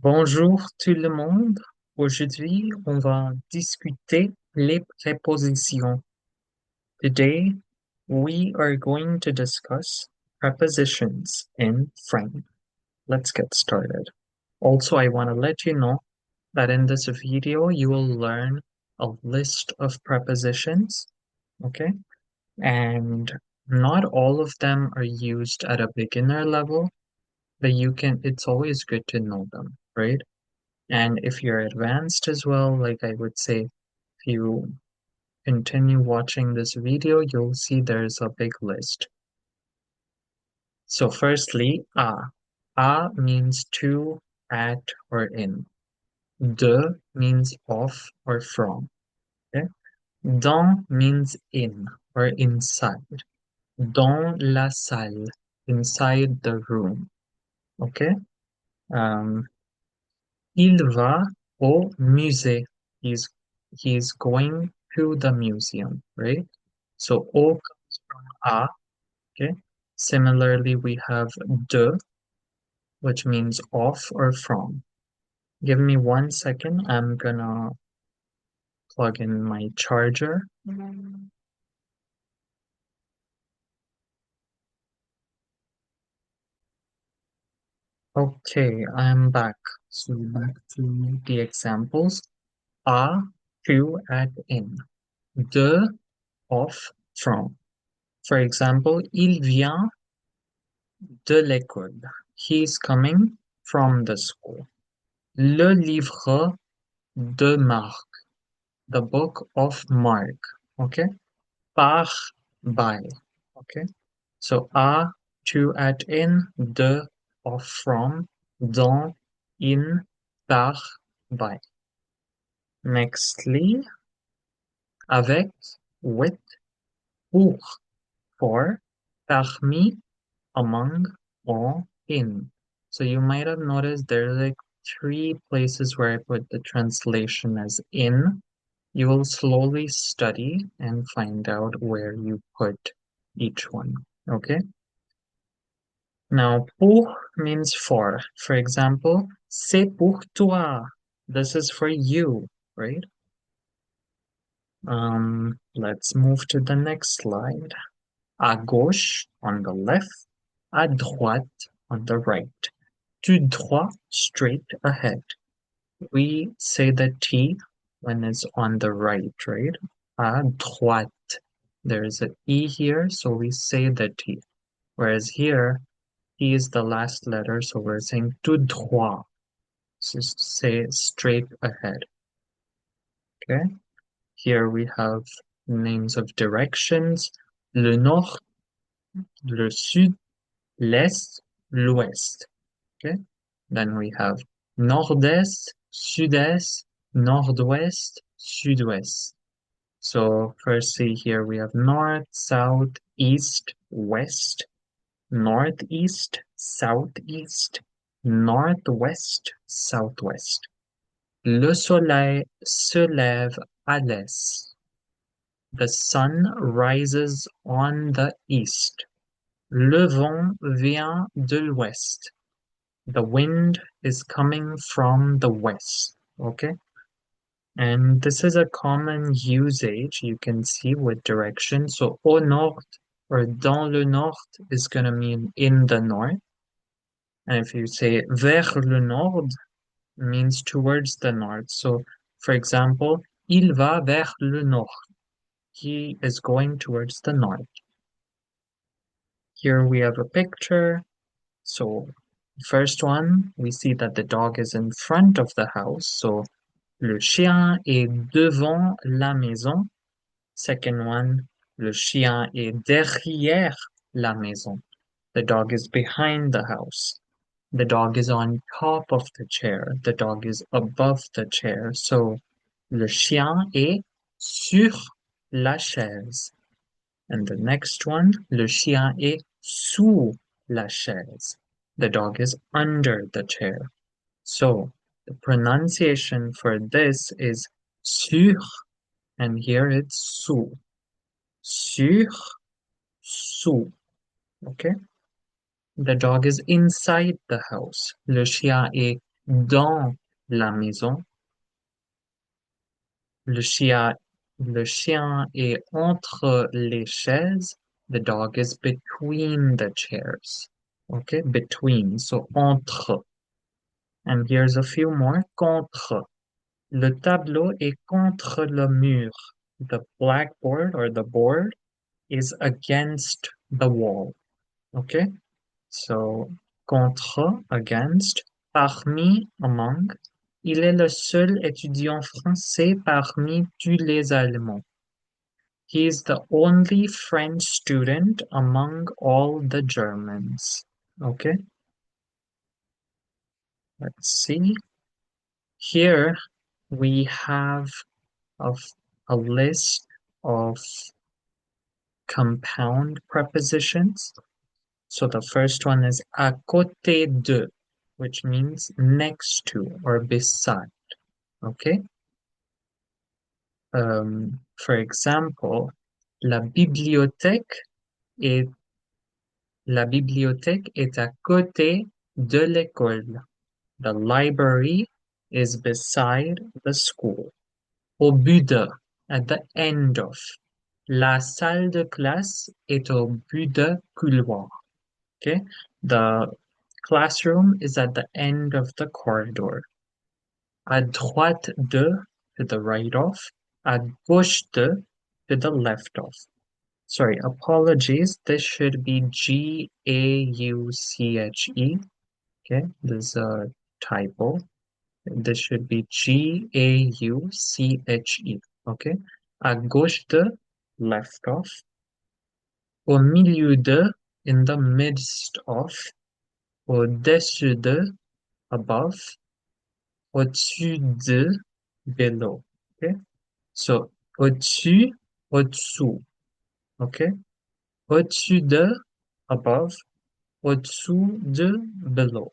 Bonjour tout le monde. Aujourd'hui, on va discuter les prépositions. Today, we are going to discuss prepositions in French. Let's get started. Also, I want to let you know that in this video, you will learn a list of prepositions, okay? And not all of them are used at a beginner level, but it's always good to know them, right? And if you're advanced as well, like I would say, if you continue watching this video, you'll see there's a big list. So firstly, a. A means to, at, or in. De means of or from. Okay? Dans means in or inside. Dans la salle, inside the room. Okay? Um, Il va au musée. He's he's going to the museum, right? So au comes from a, okay? Similarly, we have de, which means of or from. Give me 1 second. I'm gonna plug in my charger. Okay, I'm back. So back to the examples. A, to, at, in. De, of, from. For example, il vient de l'école. He's coming from the school. Le livre de Marc. The book of Mark. Okay. Par, by. Okay. So a, to, at, in, de, of, from, dans, in, par, by. Nextly, avec, with, pour, for, parmi, among, or in. So you might have noticed there's like three places where I put the translation as in. You will slowly study and find out where you put each one. Okay? Now, pour means for. For example, c'est pour toi. This is for you, right? Let's move to the next slide. À gauche, on the left. À droite, on the right. Tout droit, straight ahead. We say the T when it's on the right, right? À droite. There's an E here, so we say the T. Whereas here, T is the last letter, so we're saying tout droit. So say straight ahead. Okay? Here we have names of directions. Le nord, le sud, l'est, l'ouest. Okay? Then we have nord-est, sud-est, nord-ouest, sud-ouest. So firstly here we have north, south, east, west, northeast, southeast, northwest, southwest. Le soleil se lève à l'est. The sun rises on the east. Le vent vient de l'ouest. The wind is coming from the west. Okay? And this is a common usage you can see with direction. So au nord or dans le nord is going to mean in the north. And if you say vers le nord, means towards the north. So for example, il va vers le nord. He is going towards the north. Here we have a picture. So first one, we see that the dog is in front of the house. So le chien est devant la maison. Second one, le chien est derrière la maison. The dog is behind the house. The dog is on top of the chair. The dog is above the chair. So, le chien est sur la chaise. And the next one, le chien est sous la chaise. The dog is under the chair. So, the pronunciation for this is sur, and here it's sous. Sur, sous. Okay? The dog is inside the house. Le chien est dans la maison. Le chien, le chien est entre les chaises. The dog is between the chairs. Okay, between, so entre. And here's a few more. Contre. Le tableau est contre le mur. The blackboard or the board is against the wall. Okay, so contre, against. Parmi, among. Il est le seul étudiant français parmi tous les Allemands. He is the only French student among all the Germans. Okay, let's see. Here we have of a list of compound prepositions. So the first one is à côté de, which means next to or beside. Okay. For example, la bibliothèque est la bibliothèque est à côté de l'école. The library is beside the school. Au bout de, at the end of. La salle de classe est au bout de couloir. Okay, the classroom is at the end of the corridor. À droite de, to the right of. À gauche de, to the left of. Sorry, apologies. This should be Gauche. Okay, this is a typo. This should be Gauche. Okay, à gauche de, left of. Au milieu de, in the midst of. Au-dessus de, above. Au-dessus de, below. Okay, so au-dessus, au-dessous. Okay, au-dessus de, above. Au-dessous de, below.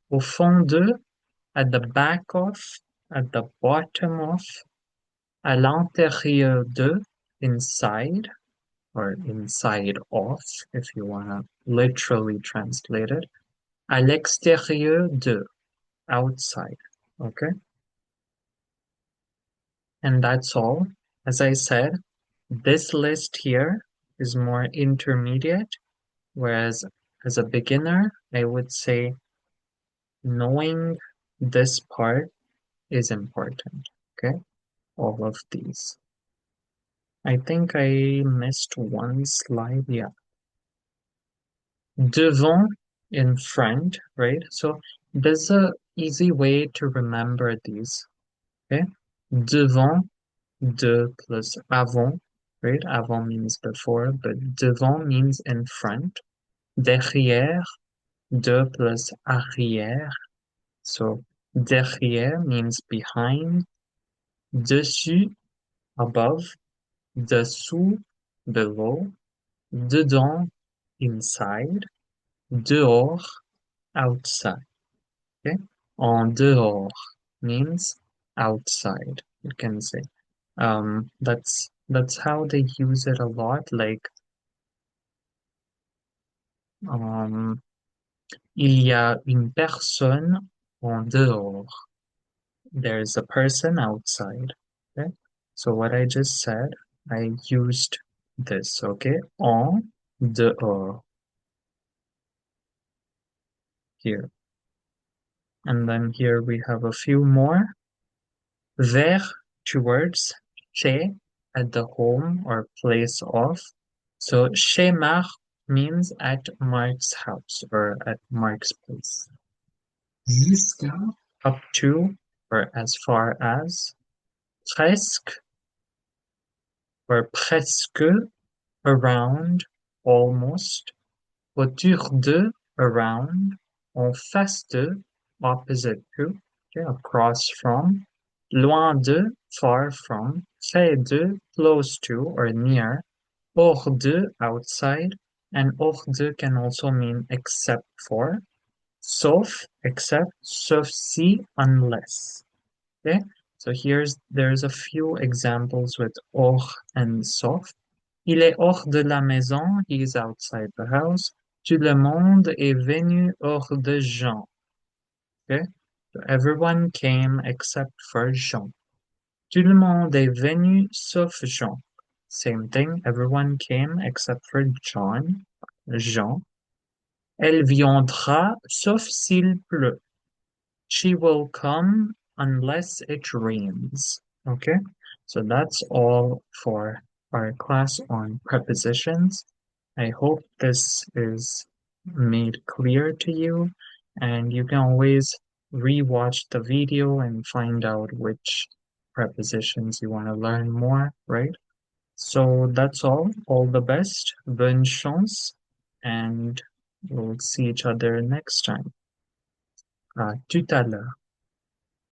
Au fond de, at the back of, at the bottom of. À l'intérieur de, inside, or inside of, if you want to literally translate it. À l'extérieur de, outside. Okay, and that's all. As I said, this list here is more intermediate, whereas as a beginner, I would say knowing this part is important. Okay, all of these. I think I missed one slide. Yeah, devant, in front, right? So there's a easy way to remember these. Okay, devant, de plus avant, right? Avant means before, but devant means in front. Derrière, de plus arrière. So derrière means behind. Dessus, above. Dessous, below. Dedans, inside. Dehors, outside. Okay? En dehors means outside, you can say. That's how they use it a lot. Like, um, il y a une personne en dehors. There's a person outside. Okay? So what I just said, I used this. Okay? En dehors here. And then here we have a few more. Vers, towards. Chez, at the home or place of. So chez Marc means at Mark's house or at Mark's place. Jusqu'à, up to or as far as. Presque or presque, around, almost. Autour de, around. En face de, opposite to, okay, across from. Loin de, far from. Près de, close to or near. Hors de, outside. And hors de can also mean except for. Sauf, except. Sauf si, unless. Okay, so there's a few examples with hors and sauf. Il est hors de la maison, he is outside the house. Tout le monde est venu hors de Jean. Okay? So everyone came except for Jean. Tout le monde est venu sauf Jean. Same thing, everyone came except for John, Jean. Elle viendra sauf s'il pleut. She will come unless it rains. Okay, so that's all for our class on prepositions. I hope this is made clear to you, and you can always re-watch the video and find out which prepositions you want to learn more, right? So that's all. All the best. Bonne chance, and we'll see each other next time. À tout à l'heure.